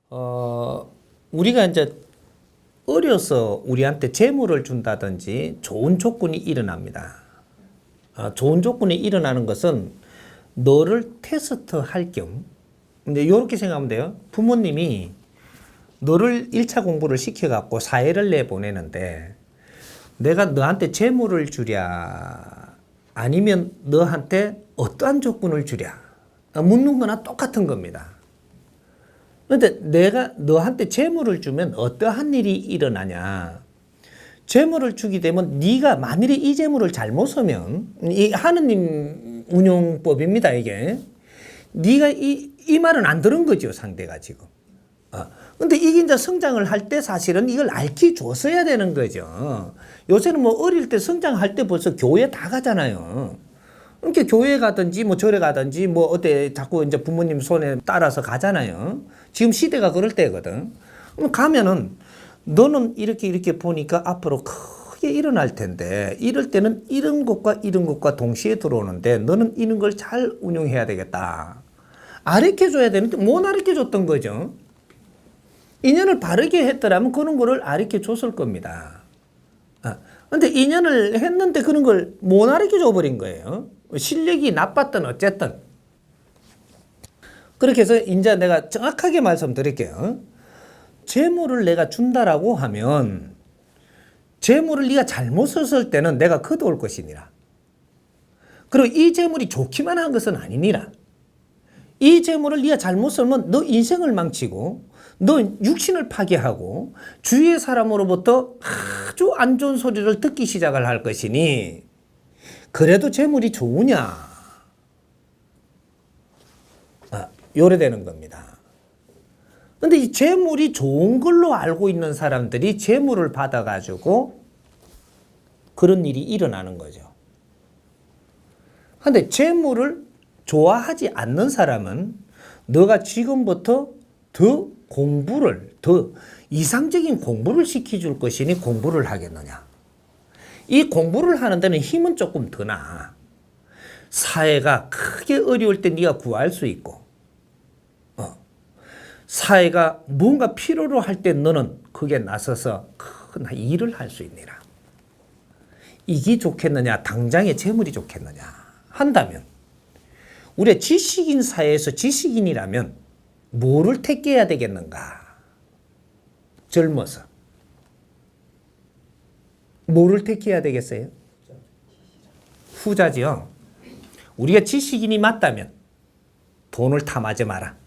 우리가 이제 어려서 우리한테 재물을 준다든지 좋은 조건이 일어납니다. 좋은 조건이 일어나는 것은 너를 테스트 할 겸. 근데 이렇게 생각하면 돼요. 부모님이 너를 1차 공부를 시켜갖고 사회를 내보내는데 내가 너한테 재물을 주랴 아니면 너한테 어떠한 조건을 주랴 묻는 거나 똑같은 겁니다. 그런데 내가 너한테 재물을 주면 어떠한 일이 일어나냐. 재물을 주게 되면 네가 만일에 이 재물을 잘못 쓰면 이 하느님 운용법입니다. 이게 네가 이 말은 안 들은 거죠. 상대가 지금. 근데 이게 이제 성장을 할 때 사실은 이걸 알기 줬어야 되는 거죠. 요새는 뭐 어릴 때 성장할 때 벌써 교회 다 가잖아요. 그러니까 교회 가든지 뭐 절에 가든지 뭐 어때 자꾸 이제 부모님 손에 따라서 가잖아요. 지금 시대가 그럴 때거든. 그럼 가면은 너는 이렇게 보니까 앞으로 크게 일어날 텐데 이럴 때는 이런 것과 동시에 들어오는데 너는 이런 걸 잘 운용해야 되겠다. 가르쳐줘야 되는데 못 가르쳐줬던 거죠. 인연을 바르게 했더라면 그런 거를 가르쳐줬을 겁니다. 근데 인연을 했는데 그런 걸 못 가르쳐줘 버린 거예요. 실력이 나빴든 어쨌든. 그렇게 해서 이제 내가 정확하게 말씀드릴게요. 재물을 내가 준다라고 하면 재물을 네가 잘못 썼을 때는 내가 거둬올 것이니라. 그리고 이 재물이 좋기만 한 것은 아니니라. 이 재물을 네가 잘못 쓰면 너 인생을 망치고 너 육신을 파괴하고 주위의 사람으로부터 아주 안 좋은 소리를 듣기 시작을 할 것이니 그래도 재물이 좋으냐? 요래되는 겁니다. 근데 이 재물이 좋은 걸로 알고 있는 사람들이 재물을 받아가지고 그런 일이 일어나는 거죠. 근데 재물을 좋아하지 않는 사람은 너가 지금부터 더 이상적인 공부를 시켜줄 것이니 공부를 하겠느냐. 이 공부를 하는 데는 힘은 조금 더 나. 사회가 크게 어려울 때 네가 구할 수 있고 사회가 뭔가 필요로 할 때 너는 그게 나서서 큰 일을 할 수 있느라. 이게 좋겠느냐 당장의 재물이 좋겠느냐 한다면 우리가 지식인 사회에서 지식인이라면 뭐를 택해야 되겠는가? 젊어서. 뭐를 택해야 되겠어요? 후자지요. 우리가 지식인이 맞다면 돈을 탐하지 마라.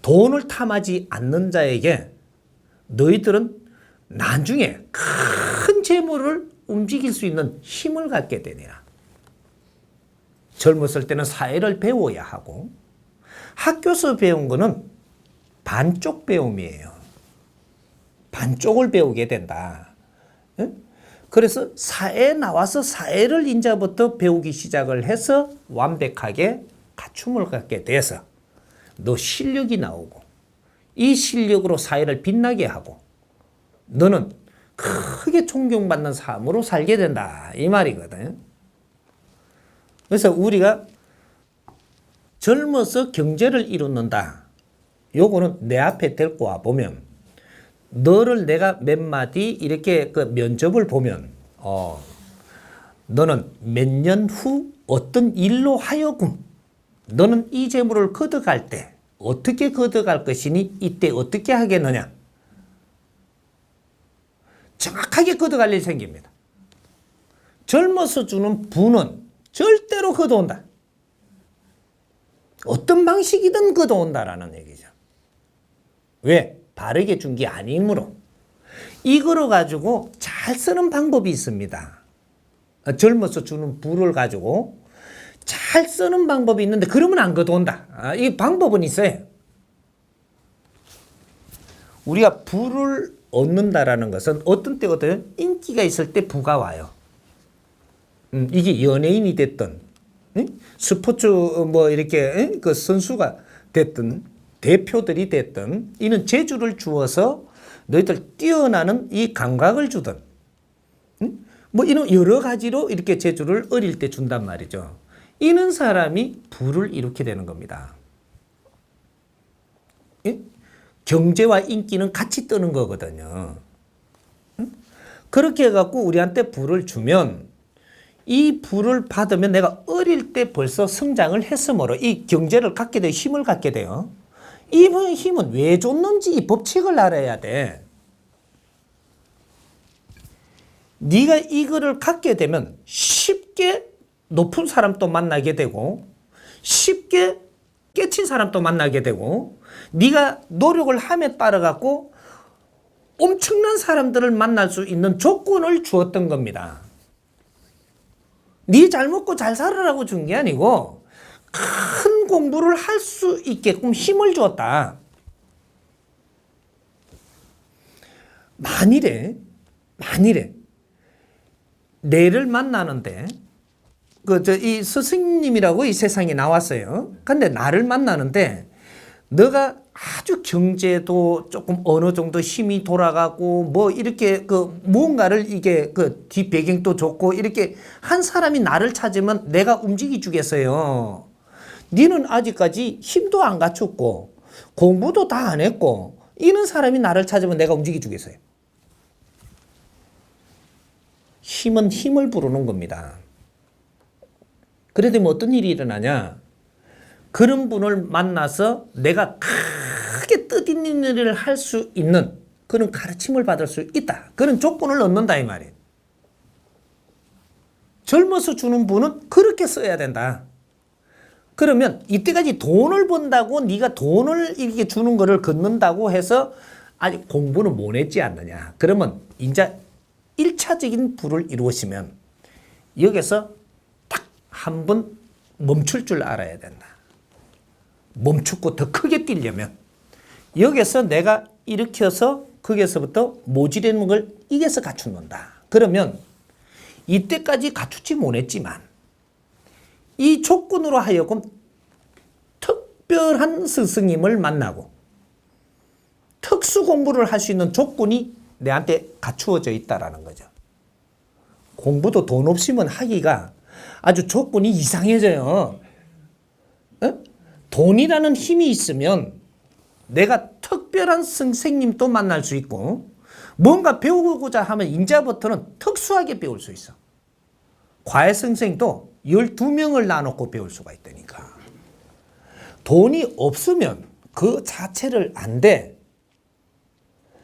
돈을 탐하지 않는 자에게 너희들은 나중에 큰 재물을 움직일 수 있는 힘을 갖게 되니라. 젊었을 때는 사회를 배워야 하고 학교에서 배운 거는 반쪽 배움이에요. 반쪽을 배우게 된다. 그래서 사회에 나와서 사회를 이제부터 배우기 시작을 해서 완벽하게 갖춤을 갖게 돼서 너 실력이 나오고 이 실력으로 사회를 빛나게 하고 너는 크게 존경받는 삶으로 살게 된다. 이 말이거든. 그래서 우리가 젊어서 경제를 이루는다. 요거는 내 앞에 데리고 와 보면 너를 내가 몇 마디 이렇게 그 면접을 보면 너는 몇 년 후 어떤 일로 하여금 너는 이 재물을 걷어갈 때 어떻게 걷어갈 것이니 이때 어떻게 하겠느냐. 정확하게 걷어갈 일이 생깁니다. 젊어서 주는 부는 절대로 걷어온다. 어떤 방식이든 걷어온다라는 얘기죠. 왜? 바르게 준 게 아니므로. 이거를 가지고 잘 쓰는 방법이 있습니다. 젊어서 주는 부를 가지고 잘 쓰는 방법이 있는데 그러면 안 걷어온다. 이 방법은 있어요. 우리가 부를 얻는다라는 것은 어떤 때거든 인기가 있을 때 부가 와요. 이게 연예인이 됐든 스포츠 뭐 이렇게 그 선수가 됐든 대표들이 됐든 이는 재주를 주어서 너희들 뛰어나는 이 감각을 주든 뭐 이런 여러 가지로 이렇게 재주를 어릴 때 준단 말이죠. 이런 사람이 부를 이루게 되는 겁니다. 예? 경제와 인기는 같이 뜨는 거거든요. 그렇게 해갖고 우리한테 부를 주면 이 부를 받으면 내가 어릴 때 벌써 성장을 했으므로 이 경제를 갖게 돼요. 힘을 갖게 돼요. 이 힘은 왜 줬는지 이 법칙을 알아야 돼. 네가 이거를 갖게 되면 쉽게 높은 사람도 만나게 되고 쉽게 깨친 사람도 만나게 되고 네가 노력을 함에 따라 갖고 엄청난 사람들을 만날 수 있는 조건을 주었던 겁니다. 네 잘 먹고 잘 살으라고 준 게 아니고 큰 공부를 할 수 있게끔 힘을 주었다. 만일에 내를 만나는데 이 스승님이라고 이 세상에 나왔어요. 근데 나를 만나는데 너가 아주 경제도 조금 어느 정도 힘이 돌아가고 뭐 이렇게 무언가를 이게 뒷배경도 좋고 이렇게 한 사람이 나를 찾으면 내가 움직이 주겠어요. 니는 아직까지 힘도 안 갖췄고 공부도 다 안 했고 이런 사람이 나를 찾으면 내가 움직이 주겠어요. 힘은 힘을 부르는 겁니다. 그래 되면 어떤 일이 일어나냐? 그런 분을 만나서 내가 크게 뜻있는 일을 할 수 있는 그런 가르침을 받을 수 있다. 그런 조건을 얻는다 이 말이에요. 젊어서 주는 분은 그렇게 써야 된다. 그러면 이때까지 돈을 번다고 네가 돈을 이렇게 주는 거를 걷는다고 해서 아직 공부는 못 했지 않느냐. 그러면 이제 1차적인 부를 이루시면 여기서 딱 한 번 멈출 줄 알아야 된다. 멈추고 더 크게 뛰려면 여기서 내가 일으켜서 거기서부터 모지르는 걸 이겨서 갖춘다. 그러면 이때까지 갖추지 못했지만 이 조건으로 하여금 특별한 스승님을 만나고 특수 공부를 할 수 있는 조건이 내한테 갖추어져 있다라는 거죠. 공부도 돈 없이면 하기가 아주 조건이 이상해져요. 돈이라는 힘이 있으면 내가 특별한 선생님도 만날 수 있고 뭔가 배우고자 하면 이제부터는 특수하게 배울 수 있어. 과외 선생도 12명을 나눠놓고 배울 수가 있다니까. 돈이 없으면 그 자체를 안 돼.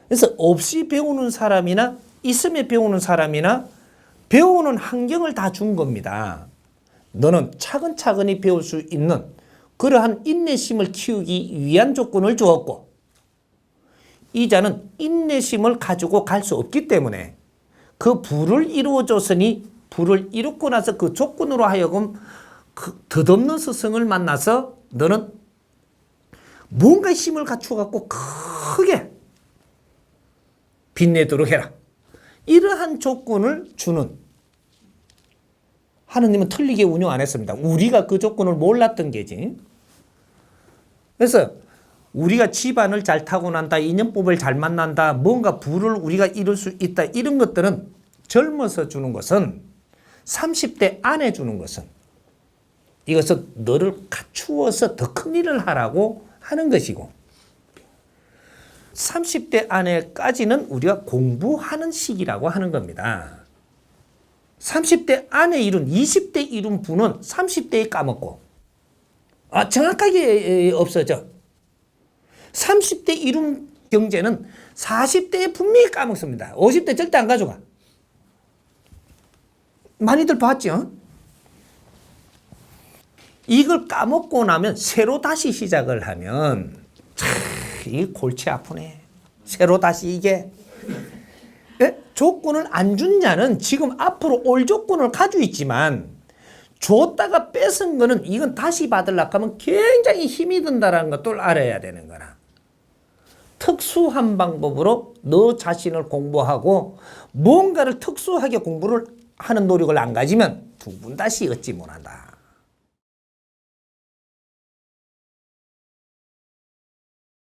그래서 없이 배우는 사람이나 있으면 배우는 사람이나 배우는 환경을 다 준 겁니다. 너는 차근차근히 배울 수 있는 그러한 인내심을 키우기 위한 조건을 주었고 이 자는 인내심을 가지고 갈 수 없기 때문에 그 부를 이루어줬으니 부를 이루고 나서 그 조건으로 하여금 덧없는 스승을 만나서 너는 뭔가 힘을 갖추어갖고 크게 빛내도록 해라. 이러한 조건을 주는 하느님은 틀리게 운영 안 했습니다. 우리가 그 조건을 몰랐던 게지. 그래서 우리가 집안을 잘 타고난다, 인연법을 잘 만난다, 뭔가 부를 우리가 이룰 수 있다 이런 것들은 젊어서 주는 것은 30대 안에 주는 것은 이것은 너를 갖추어서 더 큰 일을 하라고 하는 것이고 30대 안에까지는 우리가 공부하는 시기라고 하는 겁니다. 30대 안에 이룬 20대 이룬 부는 30대에 까먹고 정확하게 없어져. 30대 이룬 경제는 40대에 분명히 까먹습니다. 50대 절대 안 가져가. 많이들 봤죠? 이걸 까먹고 나면 새로 다시 시작을 하면 이게 골치 아프네. 새로 다시 이게 조건을 안 준 자는 지금 앞으로 올 조건을 가지고 있지만 줬다가 뺏은 거는 이건 다시 받으려고 하면 굉장히 힘이 든다는 것도 알아야 되는 거라. 특수한 방법으로 너 자신을 공부하고 뭔가를 특수하게 공부를 하는 노력을 안 가지면 두 분 다시 얻지 못한다.